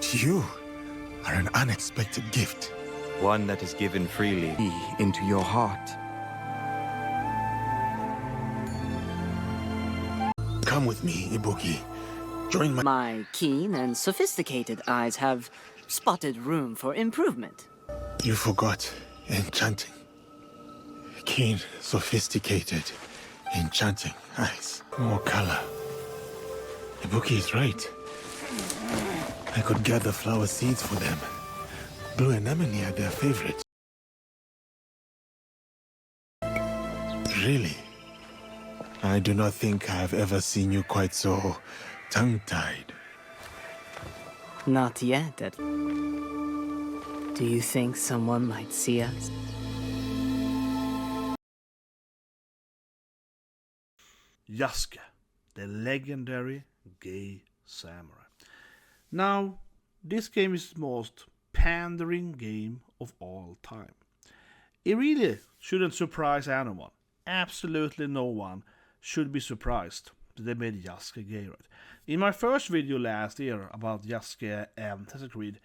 But you are an unexpected gift. One that is given freely. Into your heart. Come with me, Ibuki. Join my... My keen and sophisticated eyes have spotted room for improvement. You forgot enchanting. Keen, sophisticated, enchanting eyes. More color. Ibuki is right. I could gather flower seeds for them. Blue anemone are their favorite. Really? I do not think I have ever seen you quite so tongue-tied. Not yet. Do you think someone might see us? Yasuke, the legendary gay samurai. Now, this game is the most pandering game of all time. It really shouldn't surprise anyone. Absolutely no one should be surprised that they made Yasuke gay, right? In my first video last year about Yasuke and Assassin's Creed,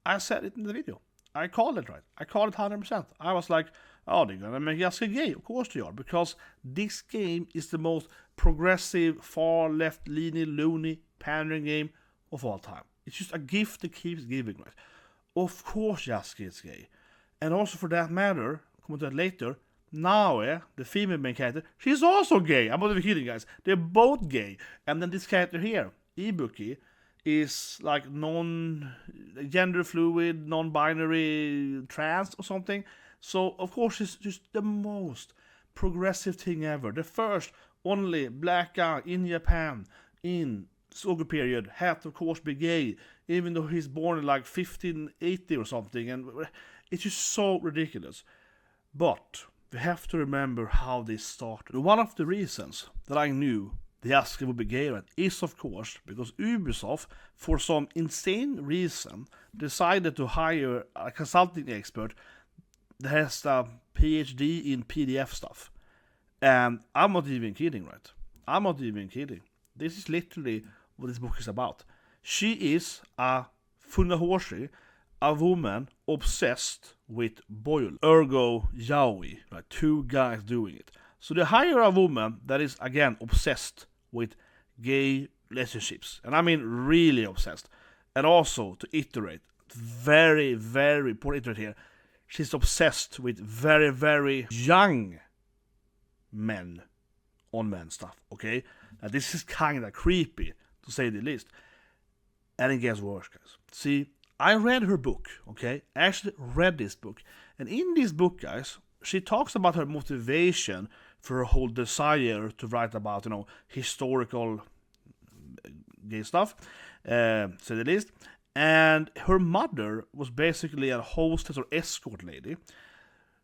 I said it in the video. I called it right. I called it 100%. I was like, oh, they're gonna make Yasuke gay. Of course they are, because this game is the most progressive, far left-leaning, loony, pandering game of all time. It's just a gift that keeps giving, right? Of course Yasuke is gay. And also for that matter, comment to that later, Naoe, the female main character, she's also gay. I'm not even kidding, guys. They're both gay. And then this character here, Ibuki, is like gender fluid, non-binary, trans or something. So, of course, it's just the most progressive thing ever. The first only black guy in Japan in Sogo period had to, of course, be gay, even though he's born in like 1580 or something. And it's just so ridiculous. But we have to remember how this started. One of the reasons that I knew the Yasuke would be gay is, of course, because Ubisoft, for some insane reason, decided to hire a consulting expert that has a PhD in PDF stuff. And I'm not even kidding, right? I'm not even kidding. This is literally what this book is about. She is a fujoshi, a woman obsessed with boil, ergo yaoi, right? Two guys doing it. So they hire a woman that is, again, obsessed with gay relationships. And I mean really obsessed. And also, to iterate, very, very important iterate here, she's obsessed with very, very young men on men stuff, okay? Now, this is kind of creepy, to say the least. And it gets worse, guys. See, I read her book, okay? I actually read this book. And in this book, guys, she talks about her motivation for her whole desire to write about, historical gay stuff, say the least. And her mother was basically a hostess or escort lady.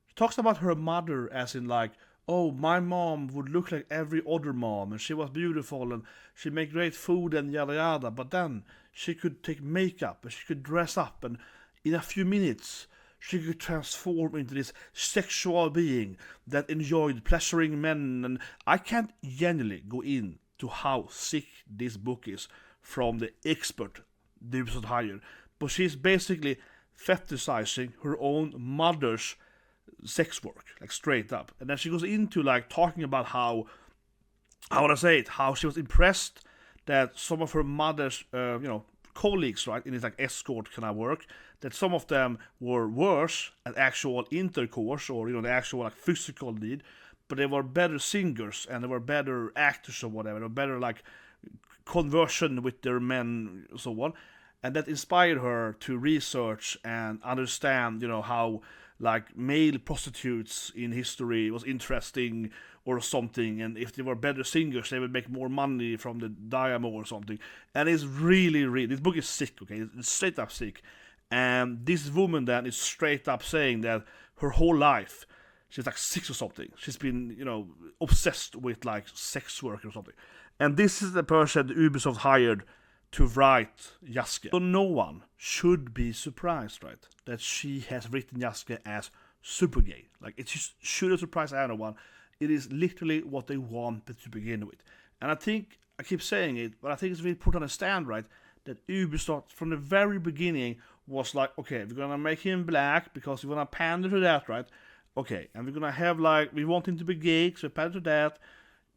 She talks about her mother as in like, oh, my mom would look like every other mom, and she was beautiful, and she made great food, and yada yada, but then she could take makeup, and she could dress up, and in a few minutes, she could transform into this sexual being that enjoyed pleasuring men, and I can't genuinely go into how sick this book is from the expert the Ubisoft hired, but she's basically fetishizing her own mother's sex work, like straight up. And then she goes into like talking about how she was impressed that some of her mother's colleagues, right, in this like escort kind of work, that some of them were worse at actual intercourse or the actual like physical need, but they were better singers and they were better actors or whatever, they were better like conversion with their men, so on. And that inspired her to research and understand, how like male prostitutes in history was interesting or something, and if they were better singers, they would make more money from the diamo or something. And it's really, this book is sick, okay? It's straight up sick. And this woman then is straight up saying that her whole life, she's like 6 or something, she's been, obsessed with like sex work or something. And this is the person Ubisoft hired to write Yasuke. So no one should be surprised, right, that she has written Yasuke as super gay. Like, it just shouldn't surprise anyone. It is literally what they wanted to begin with. And I think, I keep saying it, but I think it's really important to understand, right, that Ubisoft from the very beginning was like, okay, we're gonna make him black because we wanna pander to that, right? Okay, and we're gonna have like, we want him to be gay, so we pander to that.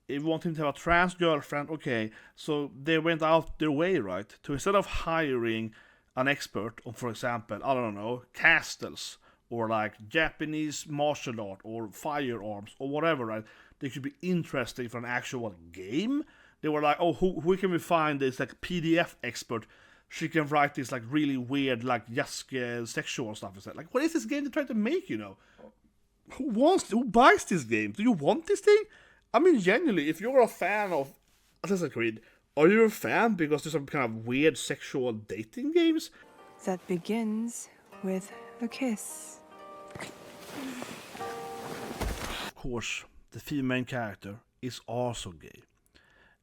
If we want him to have a trans girlfriend, okay. So they went out their way, right, to instead of hiring an expert on, for example, I don't know, castles or like Japanese martial art or firearms or whatever, right? They could be interesting for an actual game. They were like, oh, who can we find this like PDF expert? She can write this like really weird like Yasuke sexual stuff. Is that like, what is this game they're trying to make? You know, who buys this game? Do you want this thing? I mean, genuinely, if you're a fan of Assassin's Creed, are you a fan because there's some kind of weird sexual dating games? That begins with a kiss. Of course, the female character is also gay.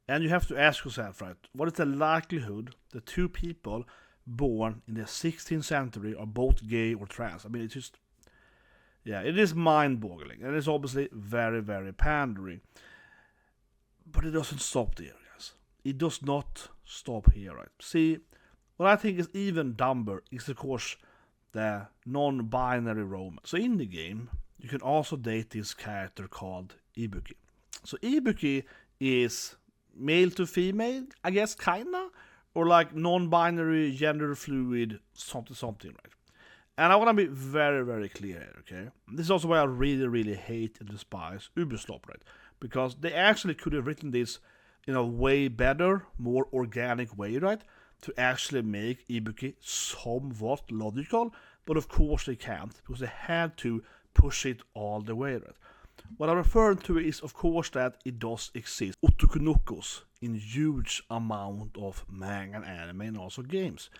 And you have to ask yourself, right, what is the likelihood that two people born in the 16th century are both gay or trans? I mean, it's just, yeah, it is mind-boggling. And it's obviously very, very pandering. But it doesn't stop there, guys. It does not stop here, right? See, what I think is even dumber is, of course, the non-binary romance. So in the game, you can also date this character called Ibuki. So Ibuki is male to female, I guess, kinda, or like non-binary, gender fluid, something, right? And I want to be very, very clear here, okay? This is also why I really, really hate and despise Ubisoft, right? Because they actually could have written this in a way better, more organic way, right? To actually make Ibuki somewhat logical, but of course they can't, because they had to push it all the way, right? What I'm referring to is, of course, that it does exist Otokonokos in huge amount of manga and anime and also games.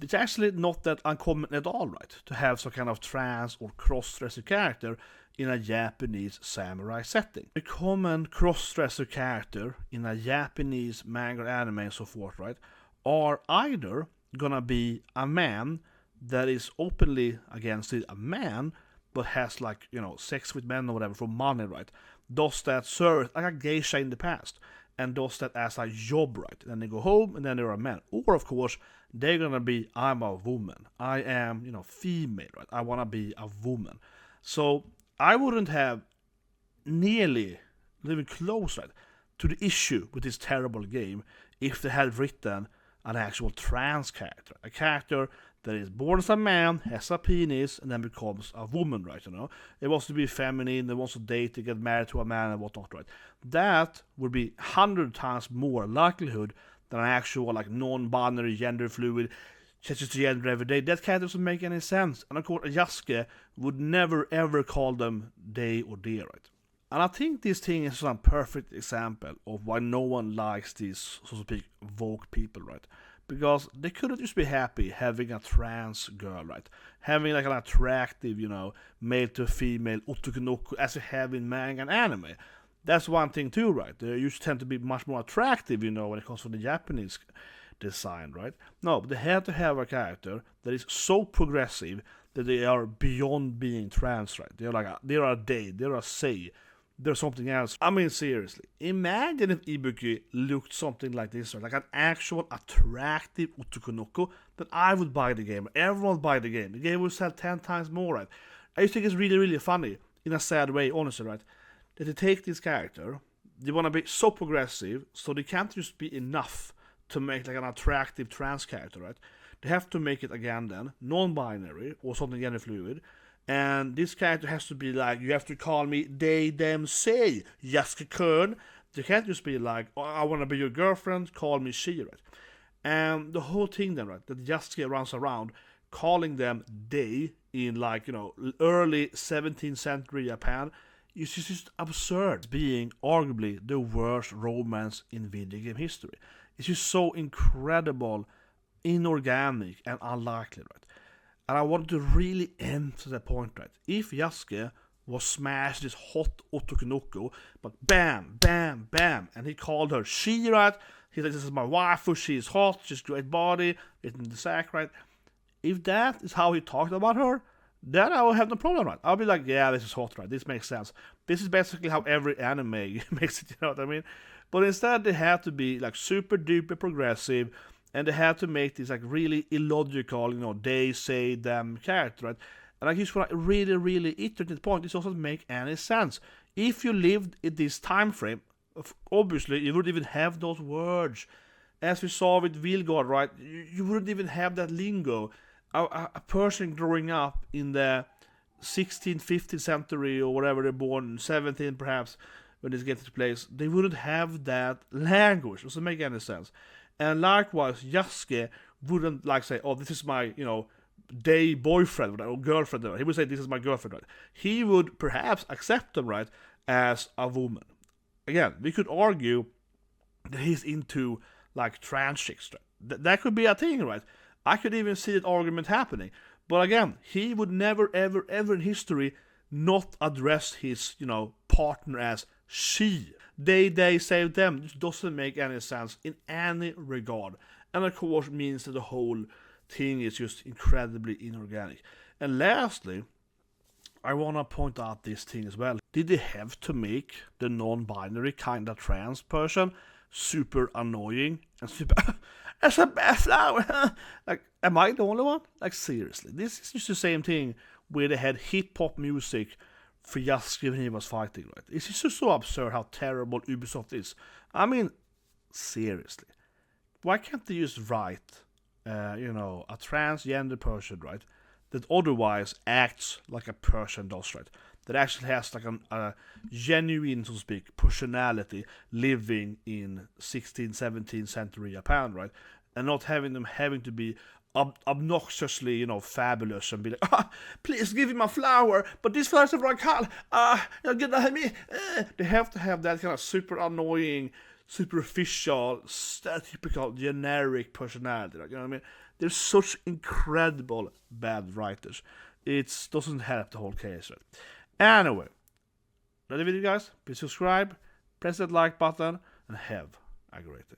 It's actually not that uncommon at all, right, to have some kind of trans or cross-dresser character in a Japanese samurai setting. A common cross-dresser character in a Japanese manga or anime and so forth, right, are either gonna be a man that is openly against it, a man, but has like, you know, sex with men or whatever for money, right? Does that serve like a geisha in the past, and does that as a job, right? Then they go home and then they're a man. Or of course, they're gonna be, I'm a woman. I am, you know, female, right? I wanna be a woman. So I wouldn't have nearly even close, right, to the issue with this terrible game if they had written an actual trans character. A character that is born as a man, has a penis, and then becomes a woman, right, you know? It wants to be feminine, it wants to date, to get married to a man and whatnot, right? That would be 100 times more likelihood than an actual, like, non-binary, gender fluid, changes to gender every day. That character doesn't make any sense. And of course, Yasuke would never ever call them they or dear, right? And I think this thing is a perfect example of why no one likes these, so to speak, woke people, right? Because they couldn't just be happy having a trans girl, right? Having like an attractive, you know, male to female Otokonoko as you have in manga and anime. That's one thing too, right? They used to tend to be much more attractive, you know, when it comes to the Japanese design, right? No, but they had to have a character that is so progressive that they are beyond being trans, right? They're like, they're a they, they're a say. There's something else. I mean, seriously. Imagine if Ibuki looked something like this, right? Like an actual attractive Otokonoko, then I would buy the game. Everyone would buy the game. The game would sell 10 times more, right? I just think it's really, really funny, in a sad way, honestly, right? That they take this character, they want to be so progressive, so they can't just be enough to make like an attractive trans character, right? They have to make it, again then, non-binary, or something gender fluid. And this character has to be like, you have to call me they, them, say, Yasuke Kern. They can't just be like, oh, I want to be your girlfriend, call me she, right? And the whole thing then, right, that Yasuke runs around calling them they in like, you know, early 17th century Japan is just absurd, being arguably the worst romance in video game history. It's just so incredible, inorganic, and unlikely, right? And I wanted to really end to that point, right? If Yasuke was smashed this hot Otokonoko, but bam, bam, bam, and he called her she, right? He's like, this is my waifu, she's hot, she's great body, it's in the sack, right? If that is how he talked about her, then I will have no problem, right? I'll be like, yeah, this is hot, right? This makes sense. This is basically how every anime makes it, you know what I mean? But instead, they have to be like super duper progressive and they had to make this like really illogical, they say them character, right? And like here's what I really iterated point. This doesn't make any sense. If you lived in this time frame, obviously you wouldn't even have those words. As we saw with Veilguard, right? You wouldn't even have that lingo. A person growing up in the 16th, 15th century or whatever they're born, 17th perhaps, when this gets to place, they wouldn't have that language. It doesn't make any sense. And likewise, Yasuke wouldn't like say, oh, this is my, day boyfriend or girlfriend. He would say, this is my girlfriend, right? He would perhaps accept them, right, as a woman. Again, we could argue that he's into, like, trans chicks. Right? That could be a thing, right? I could even see that argument happening. But again, he would never, ever, ever in history not address his, partner as she. They save them. This doesn't make any sense in any regard. And of course means that the whole thing is just incredibly inorganic. And lastly, I want to point out this thing as well. Did they have to make the non-binary kind of trans person super annoying and super as a bad flower? Like, am I the only one? Like, seriously, this is just the same thing where they had hip-hop music for Yasuke when he was fighting, right? It's just so absurd how terrible Ubisoft is. I mean, seriously. Why can't they just write, a transgender person, right, that otherwise acts like a person does, right? That actually has like a genuine, so to speak, personality living in 16th, 17th century Japan, right? And not having them having to be obnoxiously, fabulous and be like, please give him a flower, but this flower's the wrong color. You're gonna have me. They have to have that kind of super annoying, superficial, stereotypical, generic personality. Right? You know what I mean? They're such incredible bad writers. It doesn't help the whole case. Right? Anyway, that's the video, guys. Please subscribe, press that like button, and have a great day.